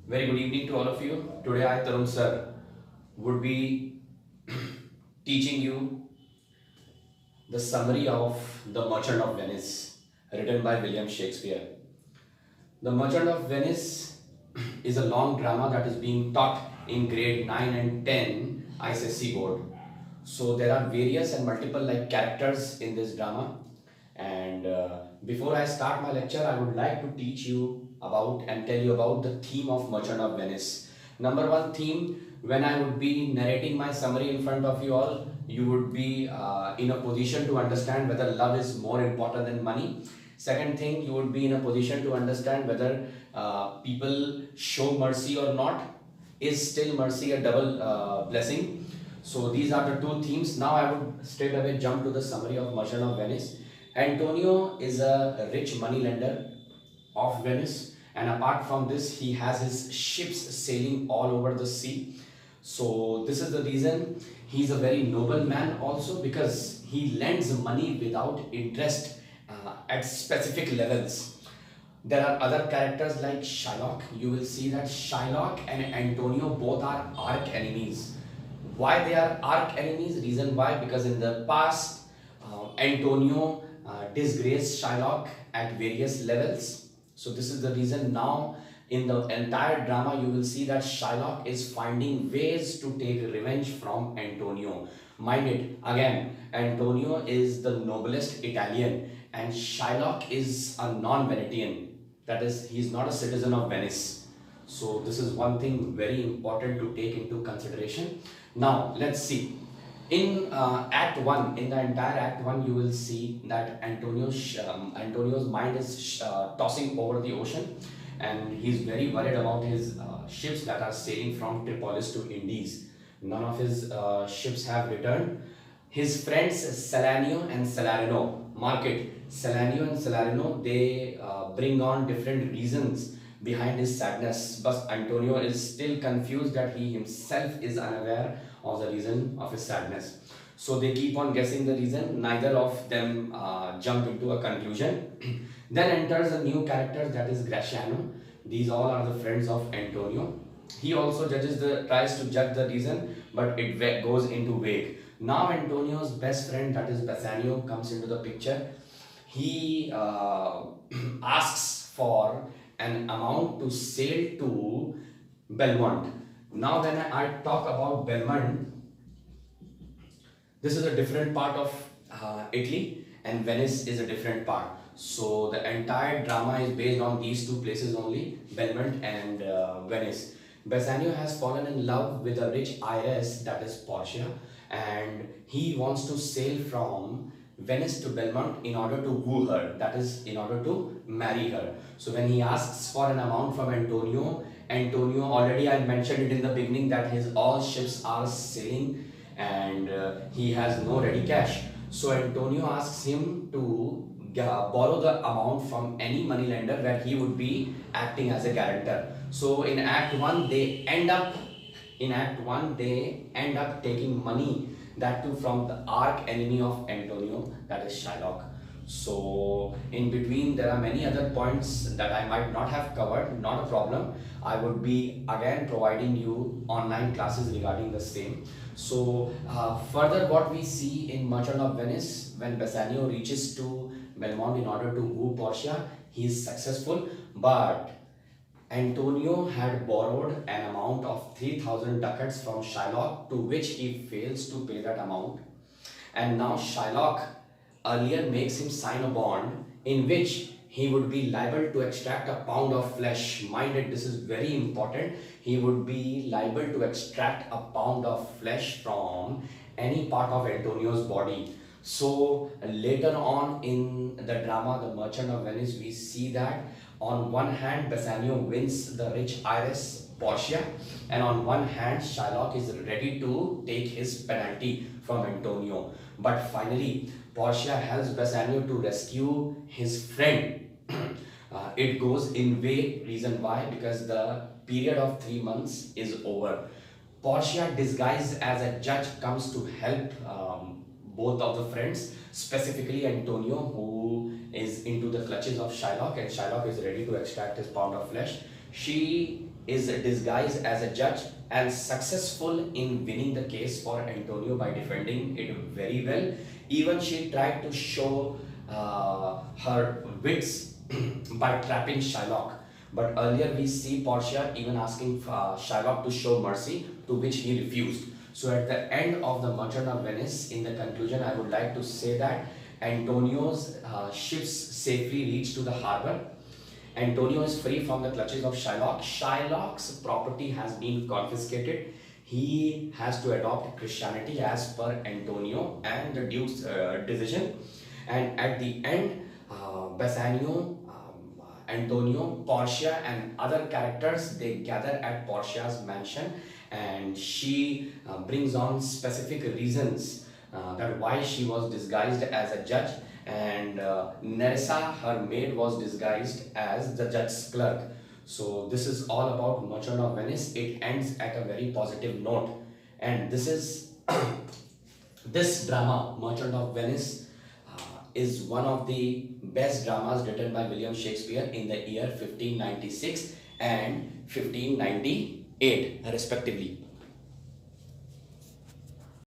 Very good evening to all of you. Today I, Tarun sir, would be teaching you the summary of The Merchant of Venice, written by William Shakespeare. The Merchant of Venice is a long drama that is being taught in grade 9 and 10 I.C.S.E. board. So there are various and multiple characters in this drama, and before I start my lecture I would like to teach you about and tell you about the theme of Merchant of Venice. Number one theme, when I would be narrating my summary in front of you all, you would be in a position to understand whether love is more important than money. Second thing, you would be in a position to understand whether people show mercy or not. Is still mercy a double blessing? So these are the two themes. Now I would straight away jump to the summary of Merchant of Venice. Antonio is a rich moneylender of Venice, and apart from this he has his ships sailing all over the sea. So this is the reason he's a very noble man also, because he lends money without interest at specific levels. There are other characters like Shylock. You will see that Shylock and Antonio both are arch enemies. Why they are arch enemies? Reason why, because in the past Antonio disgraced Shylock at various levels. So this is the reason now in the entire drama you will see that Shylock is finding ways to take revenge from Antonio. Mind it, again, Antonio is the noblest Italian and Shylock is a non-Venetian. That is, he is not a citizen of Venice. So this is one thing very important to take into consideration. Now let's see. In Act 1, in the entire Act 1, you will see that Antonio's mind is tossing over the ocean, and he's very worried about his ships that are sailing from Tripolis to Indies. None of his ships have returned. His friends Salanio and Salarino, mark it, Salanio and Salarino, they bring on different reasons behind his sadness, but Antonio is still confused that he himself is unaware of the reason of his sadness. So they keep on guessing the reason. Neither of them jump into a conclusion. Then enters a new character, that is Graciano. These all are the friends of Antonio. He also tries to judge the reason, but it goes into vague. Now Antonio's best friend, that is Bassanio, comes into the picture. He asks for an amount to sail to Belmont. Now when I talk about Belmont, this is a different part of Italy, and Venice is a different part. So the entire drama is based on these two places only, Belmont and Venice. Bassanio has fallen in love with a rich heiress, that is Portia, and he wants to sail from Venice to Belmont in order to woo her, that is, in order to marry her. So when he asks for an amount from Antonio, already I mentioned it in the beginning that his all ships are sailing and he has no ready cash. So Antonio asks him to borrow the amount from any moneylender where he would be acting as a guarantor. So in Act 1 they end up taking money, that too from the arch enemy of Antonio, that is Shylock. So in between there are many other points that I might not have covered, not a problem. I would be again providing you online classes regarding the same. So further what we see in Merchant of Venice, when Bassanio reaches to Belmont in order to woo Portia, he is successful, but Antonio had borrowed an amount of 3,000 ducats from Shylock, to which he fails to pay that amount. And now Shylock earlier makes him sign a bond in which he would be liable to extract a pound of flesh. Mind it, this is very important. He would be liable to extract a pound of flesh from any part of Antonio's body. So later on in the drama, The Merchant of Venice, we see that on one hand Bassanio wins the rich heiress Portia, and on one hand Shylock is ready to take his penalty from Antonio. But finally Portia helps Bassanio to rescue his friend. It goes in vain. Reason why? Because the period of 3 months is over. Portia, disguised as a judge, comes to help both of the friends, specifically Antonio, who is into the clutches of Shylock, and Shylock is ready to extract his pound of flesh. She is disguised as a judge and successful in winning the case for Antonio by defending it very well. Even she tried to show her wits by trapping Shylock. But earlier we see Portia even asking Shylock to show mercy, to which he refused. So at the end of the Merchant of Venice, in the conclusion, I would like to say that Antonio's ships safely reach to the harbor. Antonio is free from the clutches of Shylock. Shylock's property has been confiscated. He has to adopt Christianity as per Antonio and the Duke's decision. And at the end, Bassanio, Antonio, Portia, and other characters, they gather at Portia's mansion, and she brings on specific reasons that why she was disguised as a judge, and Nerissa, her maid, was disguised as the judge's clerk. So this is all about Merchant of Venice. It ends at a very positive note, and this is this drama, Merchant of Venice, is one of the best dramas written by William Shakespeare in the year 1596 and 1598 respectively.